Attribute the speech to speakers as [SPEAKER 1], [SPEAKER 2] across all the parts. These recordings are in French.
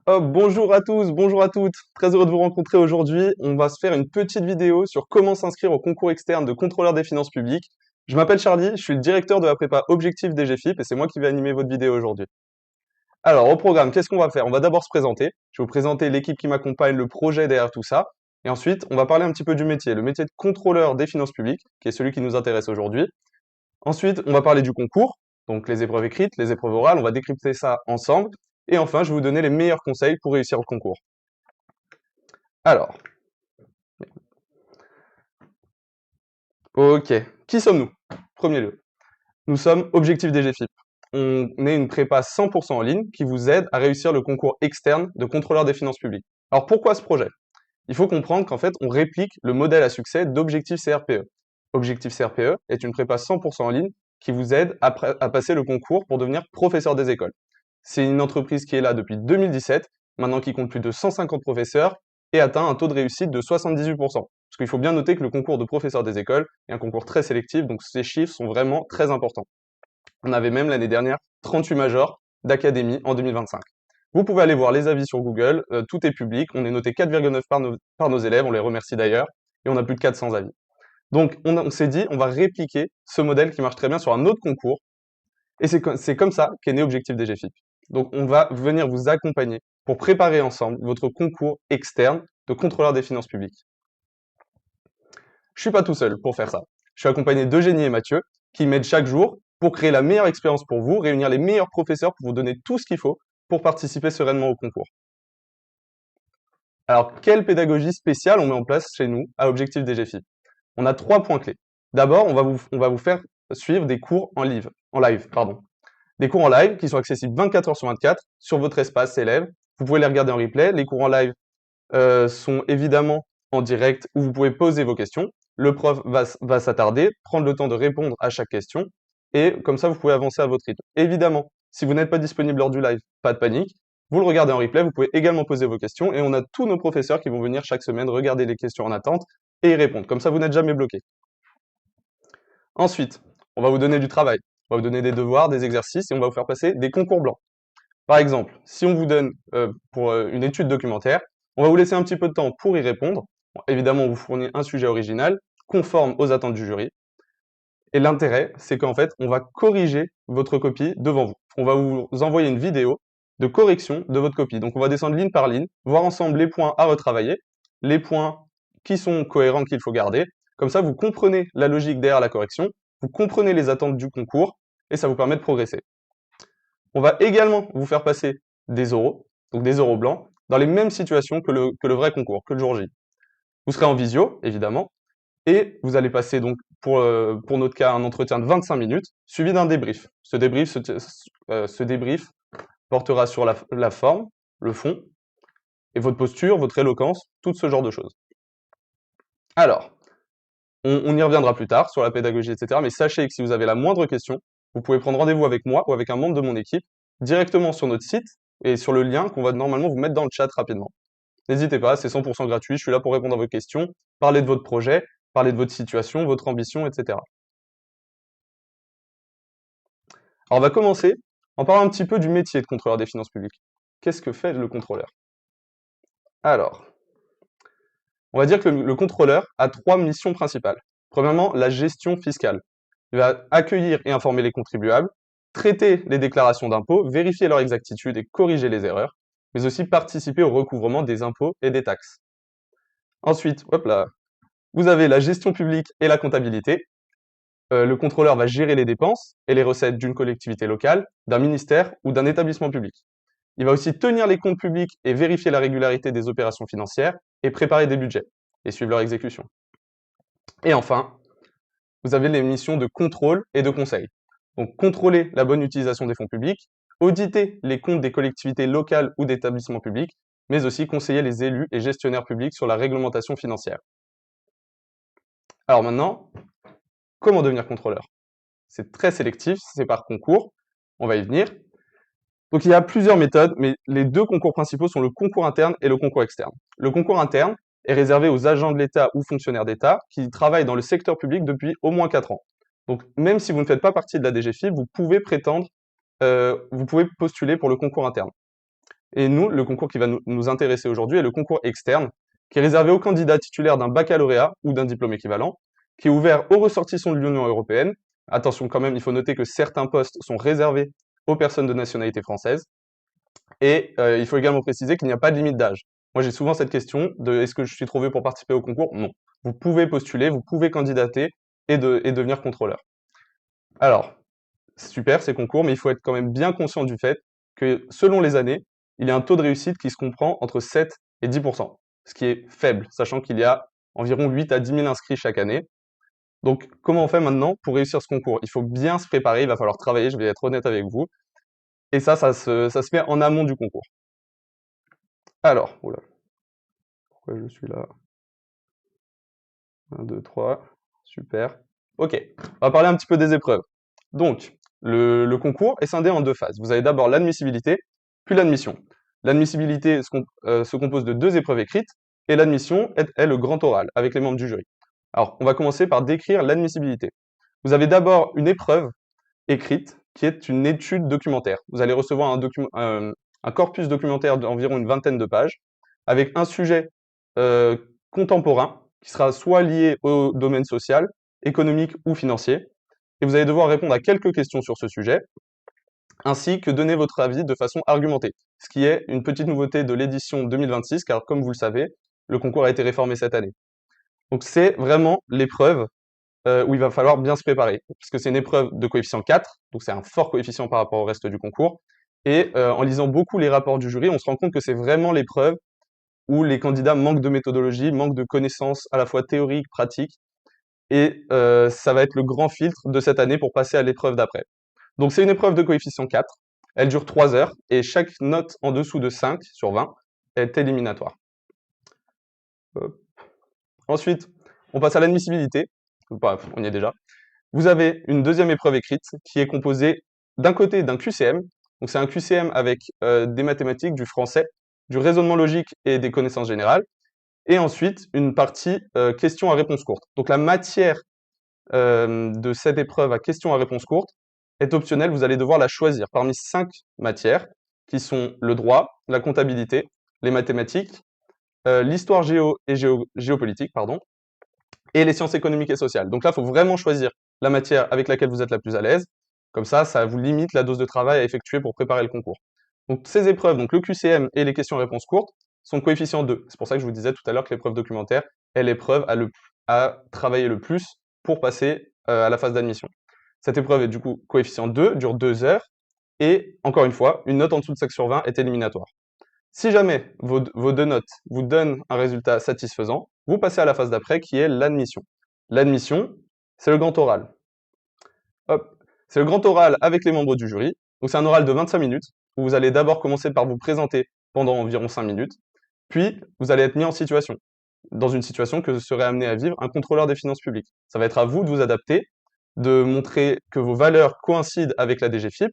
[SPEAKER 1] Hop, bonjour à tous, bonjour à toutes. Très heureux de vous rencontrer aujourd'hui. On va se faire une petite vidéo sur comment s'inscrire au concours externe de contrôleur des finances publiques. Je m'appelle Charlie, je suis le directeur de la prépa Objectif DGFIP et c'est moi qui vais animer votre vidéo aujourd'hui. Alors, au programme, qu'est-ce qu'on va faire? On va d'abord se présenter. Je vais vous présenter l'équipe qui m'accompagne, le projet derrière tout ça. Et ensuite, on va parler un petit peu du métier, le métier de contrôleur des finances publiques, qui est celui qui nous intéresse aujourd'hui. Ensuite, on va parler du concours, donc les épreuves écrites, les épreuves orales, on va décrypter ça ensemble. Et enfin, je vais vous donner les meilleurs conseils pour réussir le concours. Alors, ok, qui sommes-nous? Premier lieu, nous sommes Objectif DGFIP. On est une prépa 100% en ligne qui vous aide à réussir le concours externe de contrôleur des finances publiques. Alors pourquoi ce projet? Il faut comprendre qu'en fait, on réplique le modèle à succès d'Objectif CRPE. Objectif CRPE est une prépa 100% en ligne qui vous aide à passer le concours pour devenir professeur des écoles. C'est une entreprise qui est là depuis 2017, maintenant qui compte plus de 150 professeurs et atteint un taux de réussite de 78%. Parce qu'il faut bien noter que le concours de professeur des écoles est un concours très sélectif, donc ces chiffres sont vraiment très importants. On avait même l'année dernière 38 majors d'académie en 2025. Vous pouvez aller voir les avis sur Google, tout est public, on est noté 4,9 par nos élèves, on les remercie d'ailleurs, et on a plus de 400 avis. Donc on s'est dit, on va répliquer ce modèle qui marche très bien sur un autre concours, et c'est comme ça qu'est né Objectif DGFIP. Donc on va venir vous accompagner pour préparer ensemble votre concours externe de contrôleur des finances publiques. Je suis pas tout seul pour faire ça. Je suis accompagné d'Eugénie et Mathieu qui m'aident chaque jour pour créer la meilleure expérience pour vous, réunir les meilleurs professeurs pour vous donner tout ce qu'il faut pour participer sereinement au concours. Alors, quelle pédagogie spéciale on met en place chez nous à Objectif DGFIP? On a 3 points clés. D'abord, on va vous faire suivre des cours en live, pardon. Des cours en live qui sont accessibles 24 heures sur 24 sur votre espace élève. Vous pouvez les regarder en replay. Les cours en live sont évidemment en direct où vous pouvez poser vos questions. Le prof va s'attarder, prendre le temps de répondre à chaque question et comme ça, vous pouvez avancer à votre rythme. Évidemment, si vous n'êtes pas disponible lors du live, pas de panique. Vous le regardez en replay, vous pouvez également poser vos questions et on a tous nos professeurs qui vont venir chaque semaine regarder les questions en attente et y répondre. Comme ça, vous n'êtes jamais bloqué. Ensuite, on va vous donner du travail. On va vous donner des devoirs, des exercices et on va vous faire passer des concours blancs. Par exemple, si on vous donne pour une étude documentaire, on va vous laisser un petit peu de temps pour y répondre. Bon, évidemment, on vous fournit un sujet original, conforme aux attentes du jury. Et l'intérêt, c'est qu'en fait, on va corriger votre copie devant vous. On va vous envoyer une vidéo de correction de votre copie. Donc, on va descendre ligne par ligne, voir ensemble les points à retravailler, les points qui sont cohérents qu'il faut garder. Comme ça, vous comprenez la logique derrière la correction, vous comprenez les attentes du concours, et ça vous permet de progresser. On va également vous faire passer des oraux, donc des oraux blancs, dans les mêmes situations que le vrai concours, que le jour J. Vous serez en visio, évidemment, et vous allez passer donc pour notre cas un entretien de 25 minutes, suivi d'un débrief. Ce débrief portera sur la forme, le fond, et votre posture, votre éloquence, tout ce genre de choses. Alors, on y reviendra plus tard sur la pédagogie, etc. Mais sachez que si vous avez la moindre question, vous pouvez prendre rendez-vous avec moi ou avec un membre de mon équipe directement sur notre site et sur le lien qu'on va normalement vous mettre dans le chat rapidement. N'hésitez pas, c'est 100% gratuit, je suis là pour répondre à vos questions, parler de votre projet, parler de votre situation, votre ambition, etc. Alors on va commencer en parlant un petit peu du métier de contrôleur des finances publiques. Qu'est-ce que fait le contrôleur? Alors, on va dire que le contrôleur a 3 missions principales. Premièrement, la gestion fiscale. Il va accueillir et informer les contribuables, traiter les déclarations d'impôts, vérifier leur exactitude et corriger les erreurs, mais aussi participer au recouvrement des impôts et des taxes. Ensuite, hop là, vous avez la gestion publique et la comptabilité. Le contrôleur va gérer les dépenses et les recettes d'une collectivité locale, d'un ministère ou d'un établissement public. Il va aussi tenir les comptes publics et vérifier la régularité des opérations financières et préparer des budgets et suivre leur exécution. Et enfin, vous avez les missions de contrôle et de conseil. Donc contrôler la bonne utilisation des fonds publics, auditer les comptes des collectivités locales ou d'établissements publics, mais aussi conseiller les élus et gestionnaires publics sur la réglementation financière. Alors maintenant, comment devenir contrôleur? C'est très sélectif, c'est par concours, on va y venir. Donc il y a plusieurs méthodes, mais les 2 concours principaux sont le concours interne et le concours externe. Le concours interne est réservé aux agents de l'État ou fonctionnaires d'État qui travaillent dans le secteur public depuis au moins 4 ans. Donc même si vous ne faites pas partie de la DGFiP, vous pouvez postuler pour le concours interne. Et nous, le concours qui va nous intéresser aujourd'hui est le concours externe, qui est réservé aux candidats titulaires d'un baccalauréat ou d'un diplôme équivalent, qui est ouvert aux ressortissants de l'Union européenne. Attention quand même, il faut noter que certains postes sont réservés aux personnes de nationalité française. Et il faut également préciser qu'il n'y a pas de limite d'âge. Moi, j'ai souvent cette question de est-ce que je suis trop vieux pour participer au concours? Non. Vous pouvez postuler, vous pouvez candidater et devenir contrôleur. Alors, super ces concours, mais il faut être quand même bien conscient du fait que selon les années, il y a un taux de réussite qui se comprend entre 7 et 10%, ce qui est faible, sachant qu'il y a environ 8 à 10 000 inscrits chaque année. Donc, comment on fait maintenant pour réussir ce concours? Il faut bien se préparer, il va falloir travailler, je vais être honnête avec vous. Et ça se fait en amont du concours. Alors, oula, pourquoi je suis là? 1, 2, 3, super. Ok, on va parler un petit peu des épreuves. Donc, le concours est scindé en deux phases. Vous avez d'abord l'admissibilité, puis l'admission. L'admissibilité se compose de deux épreuves écrites, et l'admission est le grand oral, avec les membres du jury. Alors, on va commencer par décrire l'admissibilité. Vous avez d'abord une épreuve écrite, qui est une étude documentaire. Vous allez recevoir un corpus documentaire d'environ une vingtaine de pages, avec un sujet contemporain, qui sera soit lié au domaine social, économique ou financier, et vous allez devoir répondre à quelques questions sur ce sujet, ainsi que donner votre avis de façon argumentée, ce qui est une petite nouveauté de l'édition 2026, car comme vous le savez, le concours a été réformé cette année. Donc c'est vraiment l'épreuve où il va falloir bien se préparer, puisque c'est une épreuve de coefficient 4, donc c'est un fort coefficient par rapport au reste du concours, et en lisant beaucoup les rapports du jury, on se rend compte que c'est vraiment l'épreuve où les candidats manquent de méthodologie, manquent de connaissances à la fois théoriques, pratiques, et ça va être le grand filtre de cette année pour passer à l'épreuve d'après. Donc c'est une épreuve de coefficient 4, elle dure 3 heures, et chaque note en dessous de 5 sur 20 est éliminatoire. Hop. Ensuite, on passe à l'admissibilité. Bref, on y est déjà. Vous avez une deuxième épreuve écrite qui est composée d'un côté d'un QCM. Donc c'est un QCM avec des mathématiques, du français, du raisonnement logique et des connaissances générales. Et ensuite, une partie questions à réponse courte. Donc la matière de cette épreuve à questions à réponse courte est optionnelle. Vous allez devoir la choisir parmi 5 matières qui sont le droit, la comptabilité, les mathématiques, l'histoire géopolitique, pardon, et les sciences économiques et sociales. Donc là, il faut vraiment choisir la matière avec laquelle vous êtes la plus à l'aise. Comme ça vous limite la dose de travail à effectuer pour préparer le concours. Donc ces épreuves, donc le QCM et les questions-réponses courtes, sont coefficient 2. C'est pour ça que je vous disais tout à l'heure que l'épreuve documentaire est l'épreuve à travailler le plus pour passer à la phase d'admission. Cette épreuve est du coup coefficient 2, dure 2 heures, et encore une fois, une note en dessous de 5 sur 20 est éliminatoire. Si jamais vos deux notes vous donnent un résultat satisfaisant, vous passez à la phase d'après qui est l'admission. L'admission, c'est le grand oral. Hop. C'est le grand oral avec les membres du jury. Donc c'est un oral de 25 minutes où vous allez d'abord commencer par vous présenter pendant environ 5 minutes, puis vous allez être mis en situation, dans une situation que serait amené à vivre un contrôleur des finances publiques. Ça va être à vous de vous adapter, de montrer que vos valeurs coïncident avec la DGFiP,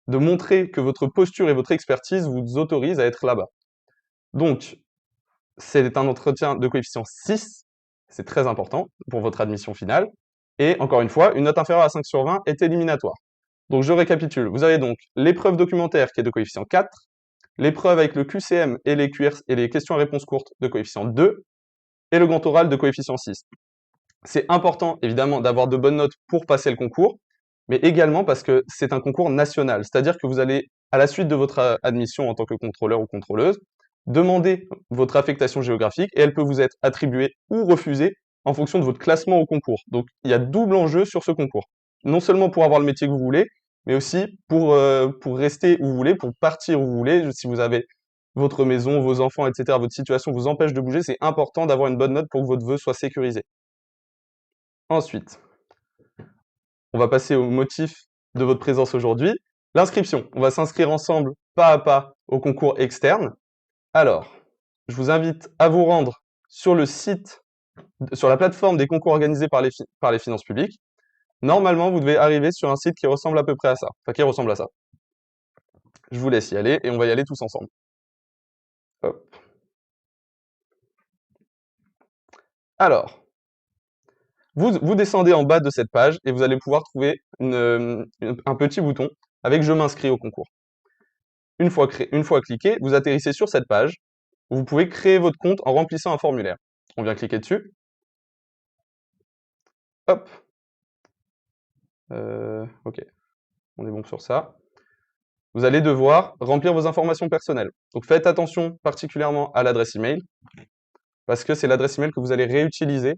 [SPEAKER 1] de montrer que votre posture et votre expertise vous autorisent à être là-bas. Donc, c'est un entretien de coefficient 6, c'est très important pour votre admission finale, et encore une fois, une note inférieure à 5 sur 20 est éliminatoire. Donc je récapitule, vous avez donc l'épreuve documentaire qui est de coefficient 4, l'épreuve avec le QCM et les questions à réponse courtes de coefficient 2, et le grand oral de coefficient 6. C'est important évidemment d'avoir de bonnes notes pour passer le concours, mais également parce que c'est un concours national, c'est-à-dire que vous allez, à la suite de votre admission en tant que contrôleur ou contrôleuse, demander votre affectation géographique et elle peut vous être attribuée ou refusée en fonction de votre classement au concours. Donc il y a double enjeu sur ce concours. Non seulement pour avoir le métier que vous voulez, mais aussi pour rester où vous voulez, pour partir où vous voulez. Si vous avez votre maison, vos enfants, etc., votre situation vous empêche de bouger, c'est important d'avoir une bonne note pour que votre vœu soit sécurisé. Ensuite, on va passer au motif de votre présence aujourd'hui, l'inscription. On va s'inscrire ensemble pas à pas au concours externe. Alors, je vous invite à vous rendre sur le site, sur la plateforme des concours organisés par les finances publiques. Normalement, vous devez arriver sur un site qui ressemble à peu près à ça. Enfin, qui ressemble à ça. Je vous laisse y aller et on va y aller tous ensemble. Hop. Alors, vous descendez en bas de cette page et vous allez pouvoir trouver un petit bouton avec « Je m'inscris au concours ». Une fois cliqué, vous atterrissez sur cette page où vous pouvez créer votre compte en remplissant un formulaire. On vient cliquer dessus. Hop. Ok, on est bon sur ça. Vous allez devoir remplir vos informations personnelles. Donc faites attention particulièrement à l'adresse email, parce que c'est l'adresse email que vous allez réutiliser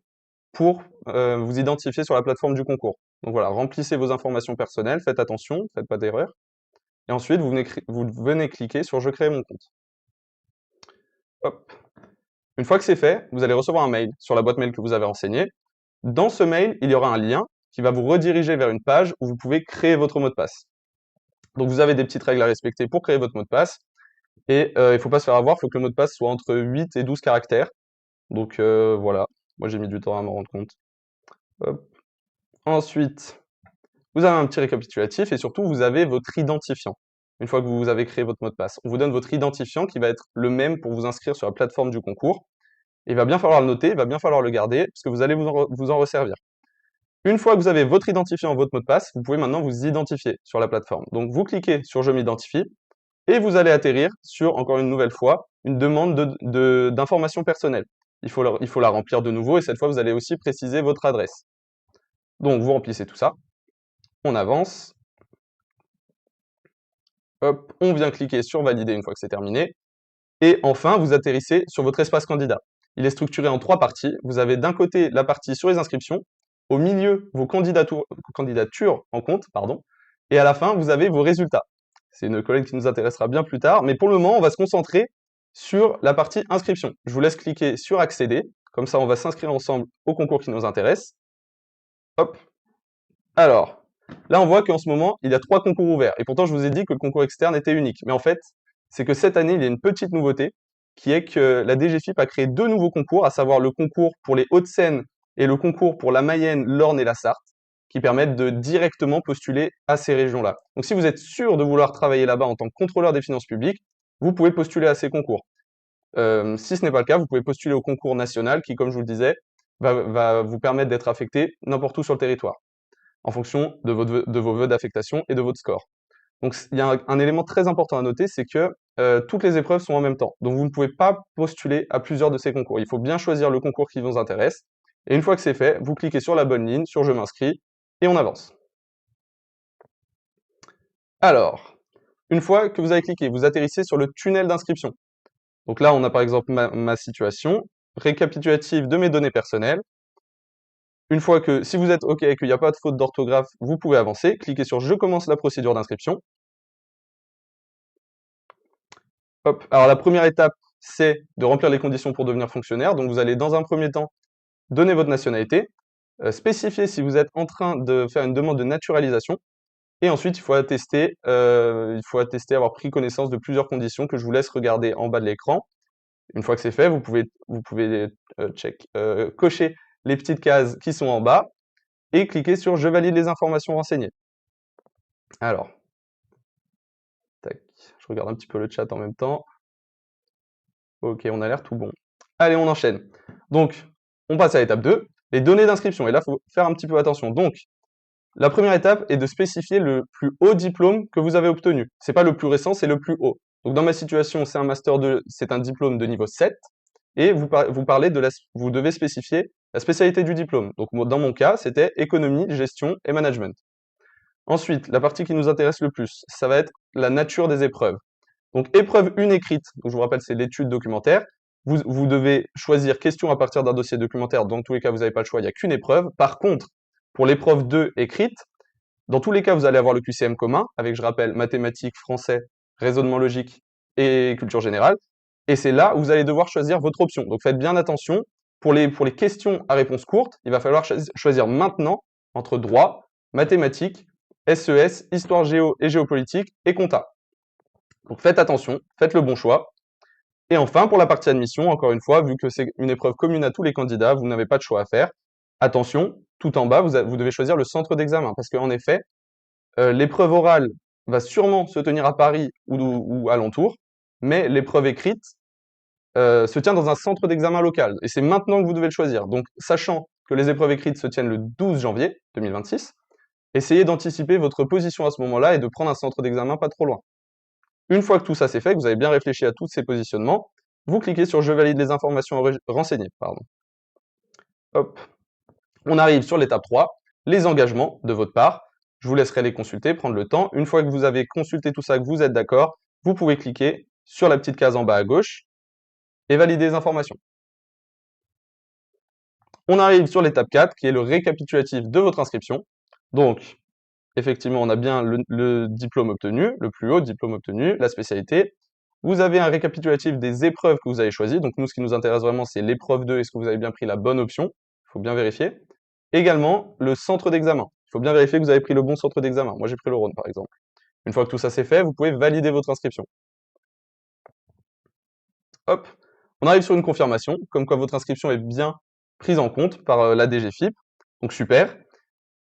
[SPEAKER 1] pour vous identifier sur la plateforme du concours. Donc voilà, remplissez vos informations personnelles, faites attention, faites pas d'erreur. Et ensuite, vous venez cliquer sur « Je crée mon compte ». Hop. Une fois que c'est fait, vous allez recevoir un mail sur la boîte mail que vous avez renseignée. Dans ce mail, il y aura un lien qui va vous rediriger vers une page où vous pouvez créer votre mot de passe. Donc vous avez des petites règles à respecter pour créer votre mot de passe. Et il ne faut pas se faire avoir, il faut que le mot de passe soit entre 8 et 12 caractères. Donc voilà, moi j'ai mis du temps à m'en rendre compte. Hop. Ensuite, vous avez un petit récapitulatif et surtout vous avez votre identifiant. Une fois que vous avez créé votre mot de passe, on vous donne votre identifiant qui va être le même pour vous inscrire sur la plateforme du concours. Il va bien falloir le noter, il va bien falloir le garder, parce que vous allez vous en resservir. Une fois que vous avez votre identifiant, votre mot de passe, vous pouvez maintenant vous identifier sur la plateforme. Donc vous cliquez sur « Je m'identifie » et vous allez atterrir sur, encore une nouvelle fois, une demande d'informations personnelles. Il faut la remplir de nouveau et cette fois vous allez aussi préciser votre adresse. Donc vous remplissez tout ça, on avance, hop, on vient cliquer sur « Valider » une fois que c'est terminé, et enfin vous atterrissez sur votre espace candidat. Il est structuré en 3 parties. Vous avez d'un côté la partie sur les inscriptions, au milieu vos candidatures en compte, pardon, et à la fin vous avez vos résultats. C'est une colonne qui nous intéressera bien plus tard, mais pour le moment on va se concentrer sur la partie inscription. Je vous laisse cliquer sur accéder, comme ça on va s'inscrire ensemble au concours qui nous intéresse. Hop. Alors, là on voit qu'en ce moment il y a 3 concours ouverts, et pourtant je vous ai dit que le concours externe était unique, mais en fait c'est que cette année il y a une petite nouveauté, qui est que la DGFiP a créé 2 nouveaux concours, à savoir le concours pour les Hauts-de-Seine et le concours pour la Mayenne, l'Orne et la Sarthe, qui permettent de directement postuler à ces régions-là. Donc si vous êtes sûr de vouloir travailler là-bas en tant que contrôleur des finances publiques, vous pouvez postuler à ces concours. Si ce n'est pas le cas, vous pouvez postuler au concours national qui, comme je vous le disais, va vous permettre d'être affecté n'importe où sur le territoire, en fonction de vos vœux d'affectation et de votre score. Donc il y a un élément très important à noter, c'est que toutes les épreuves sont en même temps. Donc vous ne pouvez pas postuler à plusieurs de ces concours. Il faut bien choisir le concours qui vous intéresse. Et une fois que c'est fait, vous cliquez sur la bonne ligne, sur « Je m'inscris » et on avance. Alors, une fois que vous avez cliqué, vous atterrissez sur le tunnel d'inscription. Donc là, on a par exemple ma situation, récapitulatif de mes données personnelles. Une fois que, si vous êtes OK et qu'il n'y a pas de faute d'orthographe, vous pouvez avancer. Cliquez sur « Je commence la procédure d'inscription ». Hop. Alors la première étape, c'est de remplir les conditions pour devenir fonctionnaire. Donc vous allez dans un premier temps donner votre nationalité, spécifier si vous êtes en train de faire une demande de naturalisation, et ensuite il faut attester avoir pris connaissance de plusieurs conditions que je vous laisse regarder en bas de l'écran. Une fois que c'est fait, vous pouvez cocher les petites cases qui sont en bas et cliquer sur « Je valide les informations renseignées ». Alors, tac, je regarde un petit peu le chat en même temps. Ok, on a l'air tout bon. Allez, on enchaîne. Donc, on passe à l'étape 2, les données d'inscription. Et là, il faut faire un petit peu attention. Donc, la première étape est de spécifier le plus haut diplôme que vous avez obtenu. C'est pas le plus récent, c'est le plus haut. Donc, dans ma situation, c'est un Master 2, c'est un diplôme de niveau 7. Et vous devez spécifier la spécialité du diplôme. Donc, dans mon cas, c'était économie, gestion et management. Ensuite, la partie qui nous intéresse le plus, ça va être la nature des épreuves. Donc, épreuve 1 écrite, donc je vous rappelle, c'est l'étude documentaire. Vous devez choisir question à partir d'un dossier documentaire. Dans tous les cas, vous n'avez pas le choix, il n'y a qu'une épreuve. Par contre, pour l'épreuve 2 écrite, dans tous les cas, vous allez avoir le QCM commun, avec, je rappelle, mathématiques, français, raisonnement logique et culture générale. Et c'est là où vous allez devoir choisir votre option. Donc, faites bien attention. Pour les questions à réponse courte, il va falloir choisir maintenant entre droit, mathématiques, SES, histoire géo et géopolitique et compta. Donc faites attention, faites le bon choix. Et enfin, pour la partie admission, encore une fois, vu que c'est une épreuve commune à tous les candidats, vous n'avez pas de choix à faire. Attention, tout en bas, vous devez choisir le centre d'examen, parce qu'en effet, l'épreuve orale va sûrement se tenir à Paris ou alentour, mais l'épreuve écrite se tient dans un centre d'examen local, et c'est maintenant que vous devez le choisir. Donc, sachant que les épreuves écrites se tiennent le 12 janvier 2026, essayez d'anticiper votre position à ce moment-là et de prendre un centre d'examen pas trop loin. Une fois que tout ça c'est fait, que vous avez bien réfléchi à tous ces positionnements, vous cliquez sur « Je valide les informations renseignées ». Pardon. Hop. On arrive sur l'étape 3, les engagements de votre part. Je vous laisserai les consulter, prendre le temps. Une fois que vous avez consulté tout ça, que vous êtes d'accord, vous pouvez cliquer sur la petite case en bas à gauche et valider les informations. On arrive sur l'étape 4, qui est le récapitulatif de votre inscription. Donc, effectivement, on a bien le diplôme obtenu, le plus haut diplôme obtenu, la spécialité. Vous avez un récapitulatif des épreuves que vous avez choisies. Donc nous, ce qui nous intéresse vraiment, c'est l'épreuve 2. Est-ce que vous avez bien pris la bonne option? Il faut bien vérifier. Également, le centre d'examen. Il faut bien vérifier que vous avez pris le bon centre d'examen. Moi, j'ai pris le Rhône, par exemple. Une fois que tout ça c'est fait, vous pouvez valider votre inscription. Hop, on arrive sur une confirmation, comme quoi votre inscription est bien prise en compte par la DGFiP. Donc super.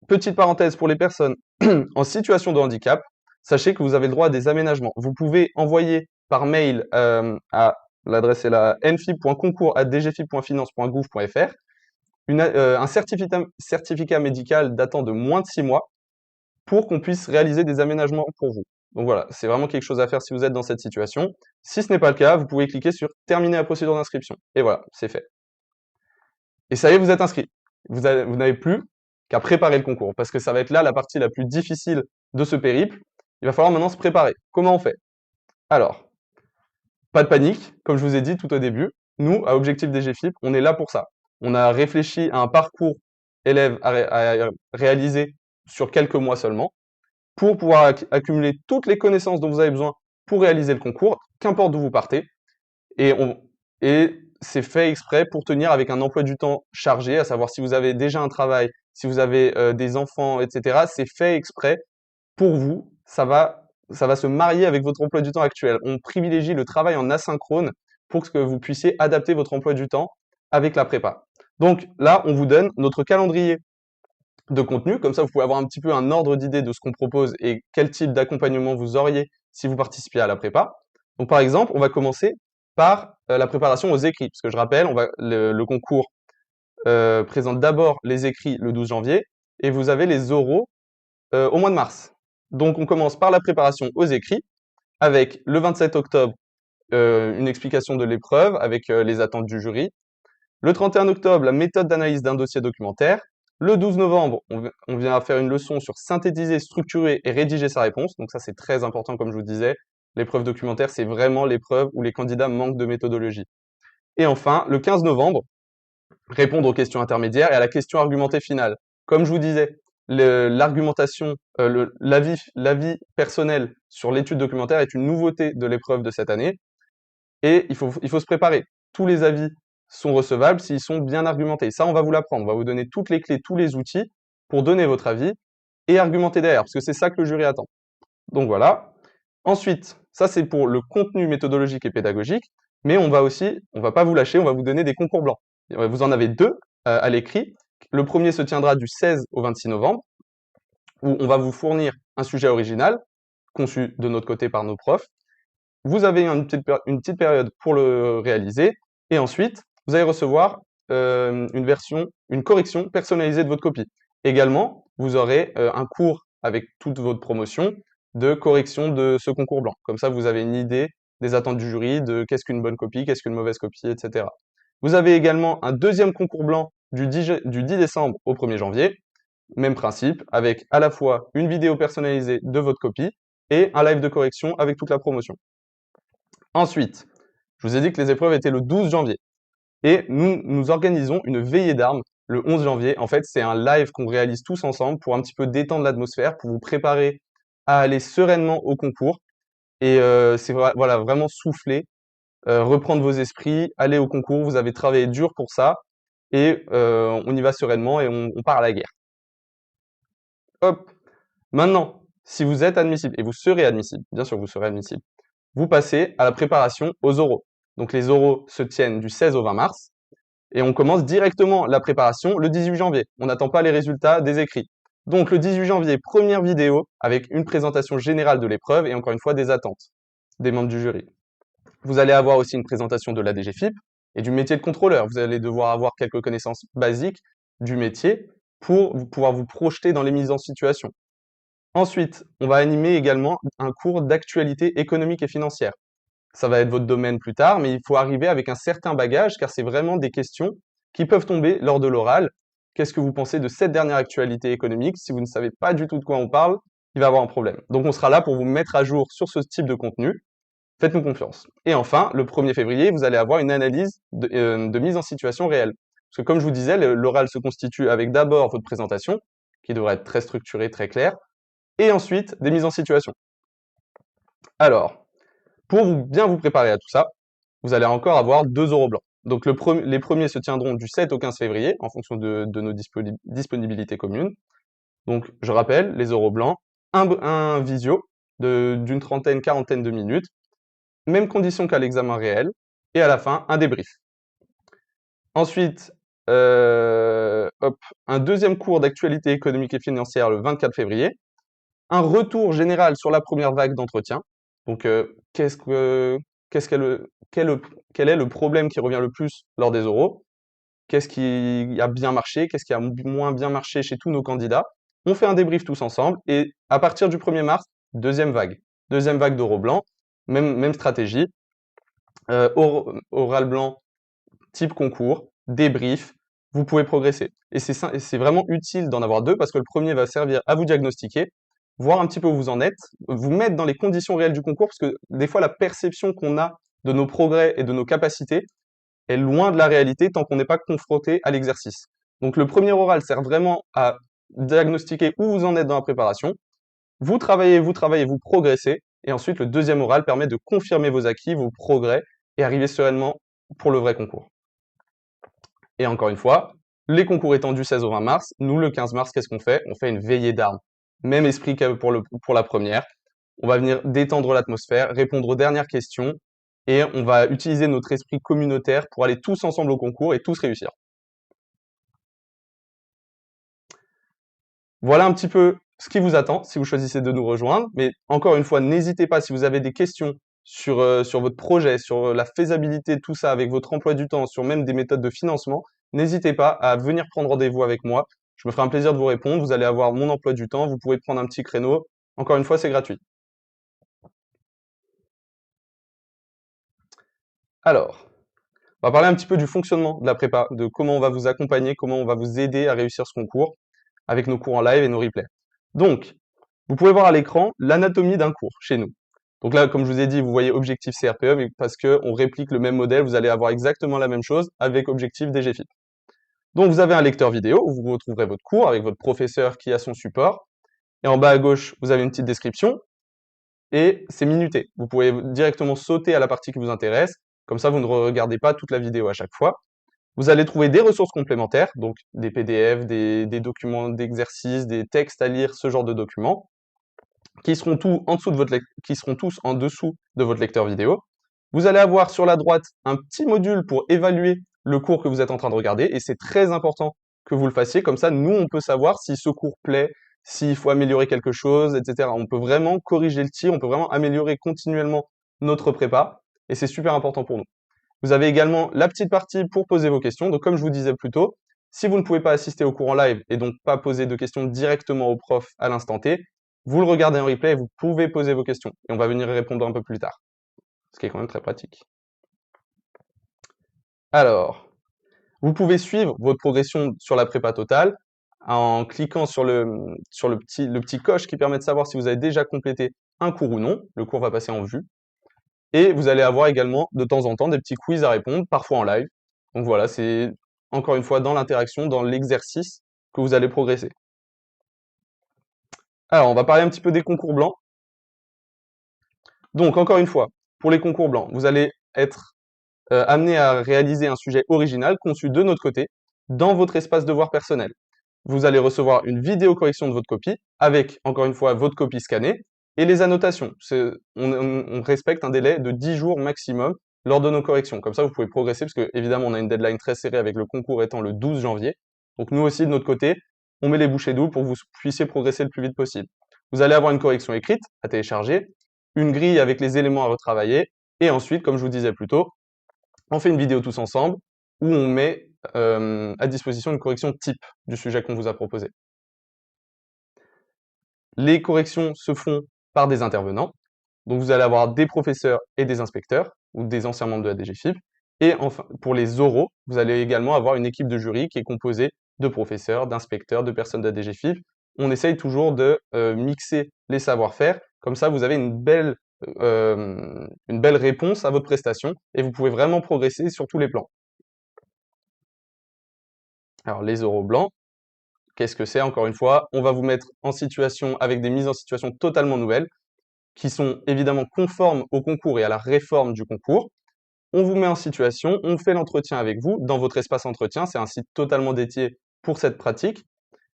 [SPEAKER 1] Petite parenthèse pour les personnes en situation de handicap, sachez que vous avez le droit à des aménagements. Vous pouvez envoyer par mail à l'adresse est là nfip.concours@dgfip.finance.gouv.fr un certificat médical datant de moins de 6 mois pour qu'on puisse réaliser des aménagements pour vous. Donc voilà, c'est vraiment quelque chose à faire si vous êtes dans cette situation. Si ce n'est pas le cas, vous pouvez cliquer sur « Terminer la procédure d'inscription ». Et voilà, c'est fait. Et ça y est, vous êtes inscrit. Vous n'avez plus qu'à préparer le concours, parce que ça va être là la partie la plus difficile de ce périple. Il va falloir maintenant se préparer. Comment on fait? Alors, pas de panique, comme je vous ai dit tout au début, nous, à Objectif DGFiP, on est là pour ça. On a réfléchi à un parcours élève à réaliser sur quelques mois seulement, pour pouvoir accumuler toutes les connaissances dont vous avez besoin pour réaliser le concours, qu'importe d'où vous partez, et c'est fait exprès pour tenir avec un emploi du temps chargé, à savoir si vous avez déjà un travail, si vous avez des enfants, etc. C'est fait exprès pour vous. Ça va se marier avec votre emploi du temps actuel. On privilégie le travail en asynchrone pour que vous puissiez adapter votre emploi du temps avec la prépa. Donc là, on vous donne notre calendrier de contenu, comme ça vous pouvez avoir un petit peu un ordre d'idée de ce qu'on propose et quel type d'accompagnement vous auriez si vous participiez à la prépa. Donc par exemple, on va commencer par la préparation aux écrits, parce que je rappelle, le concours présente d'abord les écrits le 12 janvier, et vous avez les oraux au mois de mars. Donc on commence par la préparation aux écrits, avec le 27 octobre une explication de l'épreuve, avec les attentes du jury. Le 31 octobre, la méthode d'analyse d'un dossier documentaire. Le 12 novembre, on vient faire une leçon sur synthétiser, structurer et rédiger sa réponse. Donc ça, c'est très important, comme je vous disais. L'épreuve documentaire, c'est vraiment l'épreuve où les candidats manquent de méthodologie. Et enfin, le 15 novembre, répondre aux questions intermédiaires et à la question argumentée finale. Comme je vous disais, l'argumentation, l'avis personnel sur l'étude documentaire est une nouveauté de l'épreuve de cette année. Et il faut se préparer. Tous les avis sont recevables s'ils sont bien argumentés. Ça, on va vous l'apprendre. On va vous donner toutes les clés, tous les outils pour donner votre avis et argumenter derrière, parce que c'est ça que le jury attend. Donc voilà. Ensuite, ça c'est pour le contenu méthodologique et pédagogique, mais on va pas vous lâcher, on va vous donner des concours blancs. Vous en avez deux à l'écrit. Le premier se tiendra du 16 au 26 novembre, où on va vous fournir un sujet original, conçu de notre côté par nos profs. Vous avez une petite période pour le réaliser, et ensuite, vous allez recevoir une correction personnalisée de votre copie. Également, vous aurez un cours avec toute votre promotion de correction de ce concours blanc. Comme ça, vous avez une idée des attentes du jury, de qu'est-ce qu'une bonne copie, qu'est-ce qu'une mauvaise copie, etc. Vous avez également un deuxième concours blanc du 10 décembre au 1er janvier, même principe, avec à la fois une vidéo personnalisée de votre copie et un live de correction avec toute la promotion. Ensuite, je vous ai dit que les épreuves étaient le 12 janvier. Et nous organisons une veillée d'armes le 11 janvier. En fait, c'est un live qu'on réalise tous ensemble pour un petit peu détendre l'atmosphère, pour vous préparer à aller sereinement au concours. Et c'est voilà, vraiment souffler, reprendre vos esprits, aller au concours. Vous avez travaillé dur pour ça. Et on y va sereinement et on part à la guerre. Hop. Maintenant, si vous êtes admissible, et vous serez admissible, bien sûr vous serez admissible, vous passez à la préparation aux oraux. Donc les oraux se tiennent du 16 au 20 mars, et on commence directement la préparation le 18 janvier. On n'attend pas les résultats des écrits. Donc le 18 janvier, première vidéo avec une présentation générale de l'épreuve et encore une fois des attentes des membres du jury. Vous allez avoir aussi une présentation de la DGFiP et du métier de contrôleur. Vous allez devoir avoir quelques connaissances basiques du métier pour pouvoir vous projeter dans les mises en situation. Ensuite, on va animer également un cours d'actualité économique et financière. Ça va être votre domaine plus tard, mais il faut arriver avec un certain bagage car c'est vraiment des questions qui peuvent tomber lors de l'oral. Qu'est-ce que vous pensez de cette dernière actualité économique? Si vous ne savez pas du tout de quoi on parle, il va y avoir un problème. Donc on sera là pour vous mettre à jour sur ce type de contenu. Faites-nous confiance. Et enfin, le 1er février, vous allez avoir une analyse de mise en situation réelle. Parce que comme je vous disais, l'oral se constitue avec d'abord votre présentation, qui devrait être très structurée, très claire, et ensuite des mises en situation. Alors, pour bien vous préparer à tout ça, vous allez encore avoir 2 oraux blancs. Donc les premiers se tiendront du 7 au 15 février, en fonction de nos disponibilités communes. Donc je rappelle, les oraux blancs, un visio d'une trentaine, quarantaine de minutes, même condition qu'à l'examen réel, et à la fin, un débrief. Ensuite, un deuxième cours d'actualité économique et financière le 24 février, un retour général sur la première vague d'entretien. Donc, quel est le problème qui revient le plus lors des oraux? Qu'est-ce qui a bien marché? Qu'est-ce qui a moins bien marché chez tous nos candidats? On fait un débrief tous ensemble et à partir du 1er mars, deuxième vague. Deuxième vague d'oraux blancs, même stratégie. Oral blanc, type concours, débrief, vous pouvez progresser. Et c'est vraiment utile d'en avoir deux parce que le premier va servir à vous diagnostiquer, voir un petit peu où vous en êtes, vous mettre dans les conditions réelles du concours parce que des fois la perception qu'on a de nos progrès et de nos capacités est loin de la réalité tant qu'on n'est pas confronté à l'exercice. Donc le premier oral sert vraiment à diagnostiquer où vous en êtes dans la préparation. Vous travaillez, vous progressez. Et ensuite, le deuxième oral permet de confirmer vos acquis, vos progrès et arriver sereinement pour le vrai concours. Et encore une fois, les concours étant du 16 au 20 mars, nous, le 15 mars, qu'est-ce qu'on fait? On fait une veillée d'armes. Même esprit que pour la première. On va venir détendre l'atmosphère, répondre aux dernières questions, et on va utiliser notre esprit communautaire pour aller tous ensemble au concours et tous réussir. Voilà un petit peu ce qui vous attend si vous choisissez de nous rejoindre. Mais encore une fois, n'hésitez pas si vous avez des questions sur votre projet, sur la faisabilité de tout ça avec votre emploi du temps, sur même des méthodes de financement, n'hésitez pas à venir prendre rendez-vous avec moi. Je me ferai un plaisir de vous répondre. Vous allez avoir mon emploi du temps. Vous pouvez prendre un petit créneau. Encore une fois, c'est gratuit. Alors, on va parler un petit peu du fonctionnement de la prépa, de comment on va vous accompagner, comment on va vous aider à réussir ce concours avec nos cours en live et nos replays. Donc, vous pouvez voir à l'écran l'anatomie d'un cours chez nous. Donc là, comme je vous ai dit, vous voyez objectif CRPE, mais parce qu'on réplique le même modèle, vous allez avoir exactement la même chose avec objectif DGFIP. Donc vous avez un lecteur vidéo où vous retrouverez votre cours avec votre professeur qui a son support. Et en bas à gauche, vous avez une petite description et c'est minuté. Vous pouvez directement sauter à la partie qui vous intéresse. Comme ça, vous ne regardez pas toute la vidéo à chaque fois. Vous allez trouver des ressources complémentaires, donc des PDF, des documents d'exercice, des textes à lire, ce genre de documents, qui seront, qui seront tous en dessous de votre lecteur vidéo. Vous allez avoir sur la droite un petit module pour évaluer le cours que vous êtes en train de regarder, et c'est très important que vous le fassiez, comme ça nous on peut savoir si ce cours plaît, s'il faut améliorer quelque chose, etc. On peut vraiment corriger le tir, on peut vraiment améliorer continuellement notre prépa, et c'est super important pour nous. Vous avez également la petite partie pour poser vos questions. Donc, comme je vous disais plus tôt, si vous ne pouvez pas assister au cours en live et donc pas poser de questions directement au prof à l'instant T, vous le regardez en replay et vous pouvez poser vos questions. Et on va venir y répondre un peu plus tard. Ce qui est quand même très pratique. Alors, vous pouvez suivre votre progression sur la prépa totale en cliquant sur le petit coche qui permet de savoir si vous avez déjà complété un cours ou non. Le cours va passer en vue. Et vous allez avoir également de temps en temps des petits quiz à répondre, parfois en live. Donc voilà, c'est encore une fois dans l'interaction, dans l'exercice que vous allez progresser. Alors, on va parler un petit peu des concours blancs. Donc encore une fois, pour les concours blancs, vous allez être amené à réaliser un sujet original conçu de notre côté dans votre espace devoir personnel. Vous allez recevoir une vidéo correction de votre copie avec, encore une fois, votre copie scannée et les annotations. On respecte un délai de 10 jours maximum lors de nos corrections. Comme ça, vous pouvez progresser parce que, évidemment, on a une deadline très serrée avec le concours étant le 12 janvier. Donc, nous aussi, de notre côté, on met les bouchées doubles pour que vous puissiez progresser le plus vite possible. Vous allez avoir une correction écrite à télécharger, une grille avec les éléments à retravailler et ensuite, comme je vous disais plus tôt, on fait une vidéo tous ensemble où on met à disposition une correction type du sujet qu'on vous a proposé. Les corrections se font par des intervenants. Donc vous allez avoir des professeurs et des inspecteurs, ou des anciens membres de la DGFiP. Et enfin, pour les oraux, vous allez également avoir une équipe de jury qui est composée de professeurs, d'inspecteurs, de personnes de la DGFiP. On essaye toujours de mixer les savoir-faire. Comme ça, vous avez une belle réponse à votre prestation et vous pouvez vraiment progresser sur tous les plans. Alors, les oraux blancs, qu'est-ce que c'est? Encore une fois, on va vous mettre en situation avec des mises en situation totalement nouvelles qui sont évidemment conformes au concours et à la réforme du concours. On vous met en situation, on fait l'entretien avec vous dans votre espace entretien. C'est un site totalement dédié pour cette pratique.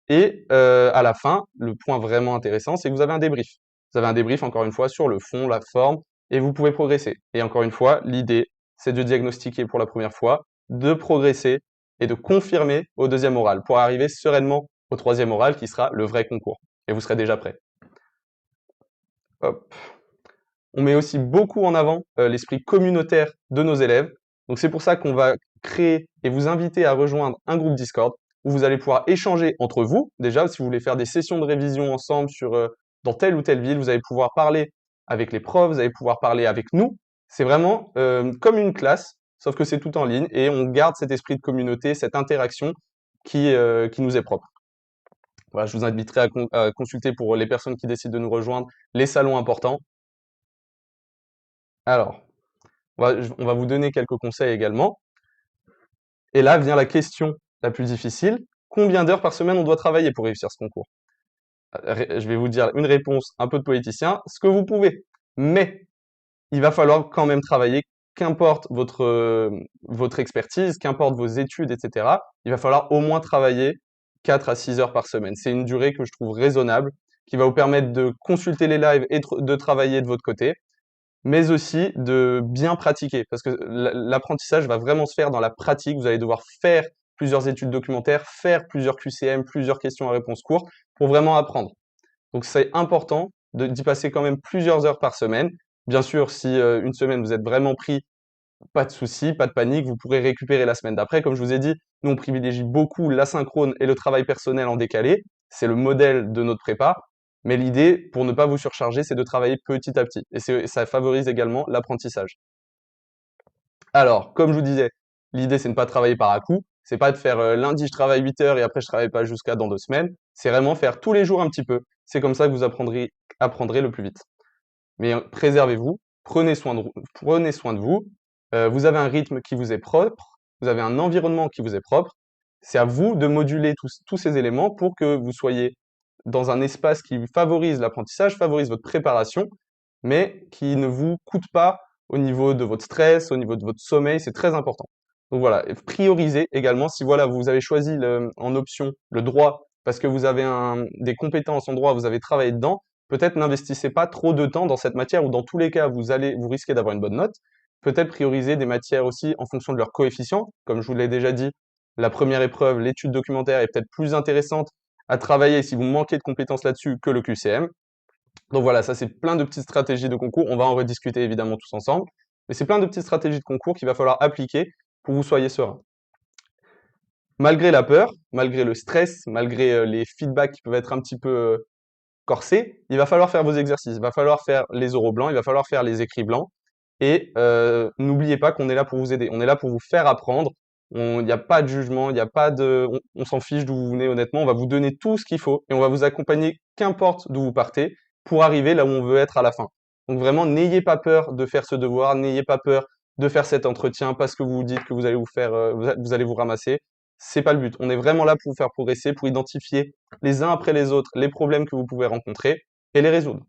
[SPEAKER 1] Et à la fin, le point vraiment intéressant, c'est que vous avez un débrief. Vous avez un débrief, encore une fois, sur le fond, la forme, et vous pouvez progresser. Et encore une fois, l'idée, c'est de diagnostiquer pour la première fois, de progresser et de confirmer au deuxième oral pour arriver sereinement au troisième oral qui sera le vrai concours. Et vous serez déjà prêt. Hop. On met aussi beaucoup en avant l'esprit communautaire de nos élèves. Donc c'est pour ça qu'on va créer et vous inviter à rejoindre un groupe Discord où vous allez pouvoir échanger entre vous. Déjà, si vous voulez faire des sessions de révision ensemble dans telle ou telle ville, vous allez pouvoir parler avec les profs, vous allez pouvoir parler avec nous. C'est vraiment comme une classe, sauf que c'est tout en ligne et on garde cet esprit de communauté, cette interaction qui nous est propre. Voilà, je vous inviterai à consulter pour les personnes qui décident de nous rejoindre les salons importants. Alors, on va vous donner quelques conseils également. Et là vient la question la plus difficile. Combien d'heures par semaine on doit travailler pour réussir ce concours? Je vais vous dire une réponse un peu de politicien, ce que vous pouvez. Mais il va falloir quand même travailler, qu'importe votre expertise, qu'importe vos études, etc. Il va falloir au moins travailler 4 à 6 heures par semaine. C'est une durée que je trouve raisonnable, qui va vous permettre de consulter les lives et de travailler de votre côté, mais aussi de bien pratiquer, parce que l'apprentissage va vraiment se faire dans la pratique. Vous allez devoir faire plusieurs études documentaires, faire plusieurs QCM, plusieurs questions à réponse courte, pour vraiment apprendre. Donc c'est important d'y passer quand même plusieurs heures par semaine. Bien sûr, si une semaine vous êtes vraiment pris, pas de souci, pas de panique, vous pourrez récupérer la semaine d'après. Comme je vous ai dit, nous on privilégie beaucoup l'asynchrone et le travail personnel en décalé. C'est le modèle de notre prépa. Mais l'idée, pour ne pas vous surcharger, c'est de travailler petit à petit. Et ça favorise également l'apprentissage. Alors, comme je vous disais, l'idée, c'est de ne pas travailler par à-coup. C'est pas de faire lundi, je travaille 8 heures et après, je travaille pas jusqu'à dans 2 semaines. C'est vraiment faire tous les jours un petit peu. C'est comme ça que vous apprendrez le plus vite. Mais préservez-vous, prenez soin de vous. Vous avez un rythme qui vous est propre, vous avez un environnement qui vous est propre. C'est à vous de moduler tous ces éléments pour que vous soyez dans un espace qui favorise l'apprentissage, favorise votre préparation, mais qui ne vous coûte pas au niveau de votre stress, au niveau de votre sommeil, c'est très important. Donc voilà, et priorisez également si voilà, vous avez choisi en option le droit parce que vous avez des compétences en droit, vous avez travaillé dedans, peut-être n'investissez pas trop de temps dans cette matière ou dans tous les cas, vous risquez d'avoir une bonne note. Peut-être prioriser des matières aussi en fonction de leur coefficient. Comme je vous l'ai déjà dit, la première épreuve, l'étude documentaire est peut-être plus intéressante à travailler si vous manquez de compétences là-dessus que le QCM. Donc voilà, ça c'est plein de petites stratégies de concours. On va en rediscuter évidemment tous ensemble. Mais c'est plein de petites stratégies de concours qu'il va falloir appliquer pour que vous soyez serein. Malgré la peur, malgré le stress, malgré les feedbacks qui peuvent être un petit peu corsés, il va falloir faire vos exercices. Il va falloir faire les oraux blancs, il va falloir faire les écrits blancs. Et n'oubliez pas qu'on est là pour vous aider. On est là pour vous faire apprendre. Il n'y a pas de jugement, il n'y a pas de, on s'en fiche d'où vous venez honnêtement. On va vous donner tout ce qu'il faut et on va vous accompagner, qu'importe d'où vous partez, pour arriver là où on veut être à la fin. Donc vraiment, n'ayez pas peur de faire ce devoir, n'ayez pas peur de faire cet entretien parce que vous vous dites que vous allez vous faire, vous allez vous ramasser. C'est pas le but. On est vraiment là pour vous faire progresser, pour identifier les uns après les autres les problèmes que vous pouvez rencontrer et les résoudre.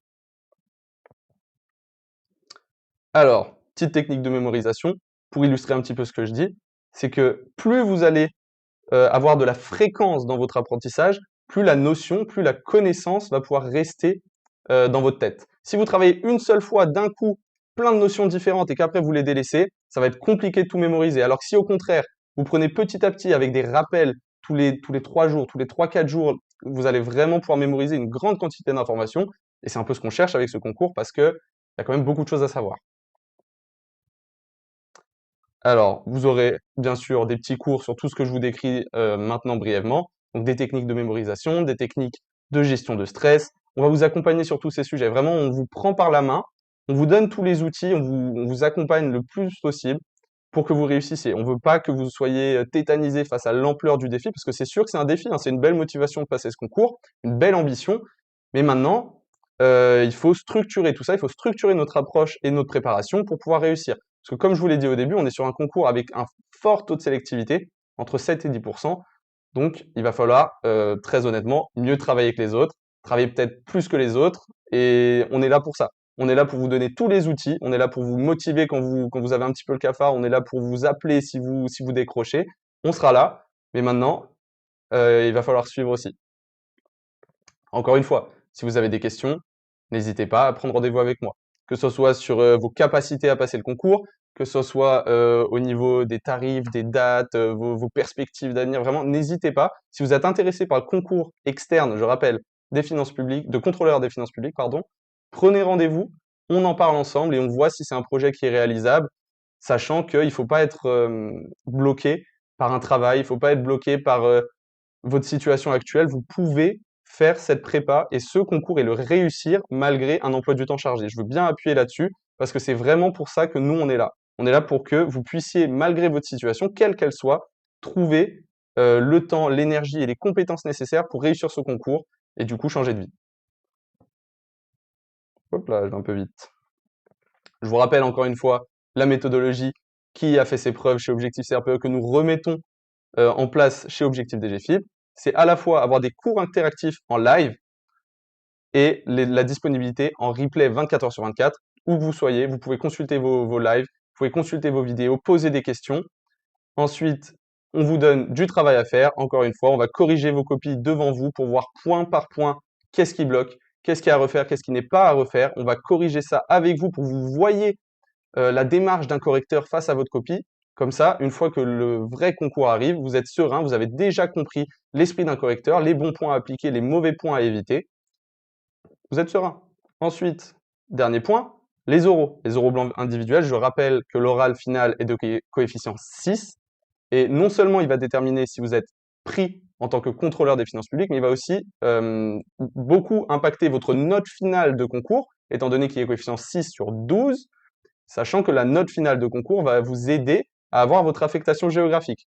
[SPEAKER 1] Alors, petite technique de mémorisation, pour illustrer un petit peu ce que je dis, c'est que plus vous allez avoir de la fréquence dans votre apprentissage, plus la notion, plus la connaissance va pouvoir rester dans votre tête. Si vous travaillez une seule fois d'un coup plein de notions différentes et qu'après vous les délaissez, ça va être compliqué de tout mémoriser. Alors que si au contraire, vous prenez petit à petit avec des rappels tous les 3 jours, tous les 3-4 jours, vous allez vraiment pouvoir mémoriser une grande quantité d'informations. Et c'est un peu ce qu'on cherche avec ce concours parce qu'il y a quand même beaucoup de choses à savoir. Alors, vous aurez bien sûr des petits cours sur tout ce que je vous décris maintenant brièvement, donc des techniques de mémorisation, des techniques de gestion de stress. On va vous accompagner sur tous ces sujets. Vraiment, on vous prend par la main, on vous donne tous les outils, on vous accompagne le plus possible pour que vous réussissiez. On veut pas que vous soyez tétanisé face à l'ampleur du défi, parce que c'est sûr que c'est un défi, hein, c'est une belle motivation de passer ce concours, une belle ambition. Mais maintenant, il faut structurer tout ça, il faut structurer notre approche et notre préparation pour pouvoir réussir. Parce que comme je vous l'ai dit au début, on est sur un concours avec un fort taux de sélectivité, entre 7 et 10%. Donc, il va falloir, très honnêtement, mieux travailler que les autres, travailler peut-être plus que les autres, et on est là pour ça. On est là pour vous donner tous les outils, on est là pour vous motiver quand vous avez un petit peu le cafard, on est là pour vous appeler si vous décrochez. On sera là, mais maintenant, il va falloir suivre aussi. Encore une fois, si vous avez des questions, n'hésitez pas à prendre rendez-vous avec moi. Que ce soit sur vos capacités à passer le concours, que ce soit au niveau des tarifs, des dates, vos perspectives d'avenir, vraiment, n'hésitez pas. Si vous êtes intéressé par le concours externe, je rappelle, des finances publiques, de contrôleur des finances publiques, pardon, prenez rendez-vous, on en parle ensemble et on voit si c'est un projet qui est réalisable, sachant qu'il ne faut pas être bloqué par un travail, il ne faut pas être bloqué par votre situation actuelle, vous pouvez faire cette prépa et ce concours et le réussir malgré un emploi du temps chargé. Je veux bien appuyer là-dessus parce que c'est vraiment pour ça que nous, on est là. On est là pour que vous puissiez, malgré votre situation, quelle qu'elle soit, trouver le temps, l'énergie et les compétences nécessaires pour réussir ce concours et du coup changer de vie. Hop là, je vais un peu vite. Je vous rappelle encore une fois la méthodologie qui a fait ses preuves chez Objectif CRPE que nous remettons en place chez Objectif DGFiP. C'est à la fois avoir des cours interactifs en live et la disponibilité en replay 24 heures sur 24. Où que vous soyez, vous pouvez consulter vos lives, vous pouvez consulter vos vidéos, poser des questions. Ensuite, on vous donne du travail à faire. Encore une fois, on va corriger vos copies devant vous pour voir point par point qu'est-ce qui bloque, qu'est-ce qu'il y a à refaire, qu'est-ce qui n'est pas à refaire. On va corriger ça avec vous pour que vous voyez la démarche d'un correcteur face à votre copie. Comme ça, une fois que le vrai concours arrive, vous êtes serein, vous avez déjà compris l'esprit d'un correcteur, les bons points à appliquer, les mauvais points à éviter. Vous êtes serein. Ensuite, dernier point, les oraux. Les oraux blancs individuels, je rappelle que l'oral final est de coefficient 6. Et non seulement il va déterminer si vous êtes pris en tant que contrôleur des finances publiques, mais il va aussi beaucoup impacter votre note finale de concours, étant donné qu'il est coefficient 6 sur 12, sachant que la note finale de concours va vous aider à avoir votre affectation géographique.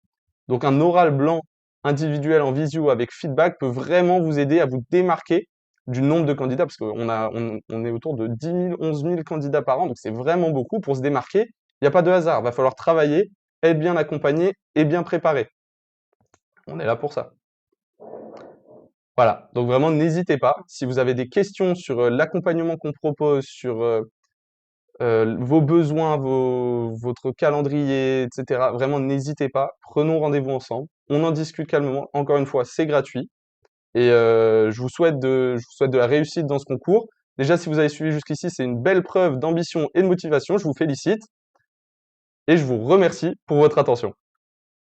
[SPEAKER 1] Donc un oral blanc individuel en visio avec feedback peut vraiment vous aider à vous démarquer du nombre de candidats, parce qu'on est autour de 10 000, 11 000 candidats par an, donc c'est vraiment beaucoup. Pour se démarquer, il n'y a pas de hasard, il va falloir travailler, être bien accompagné et bien préparé. On est là pour ça. Voilà, donc vraiment n'hésitez pas, si vous avez des questions sur l'accompagnement qu'on propose, sur vos besoins, votre calendrier, etc. Vraiment, n'hésitez pas, prenons rendez-vous ensemble, on en discute calmement. Encore une fois, c'est gratuit et je vous souhaite de la réussite dans ce concours. Déjà, si vous avez suivi jusqu'ici, c'est une belle preuve d'ambition et de motivation. Je vous félicite et je vous remercie pour votre attention.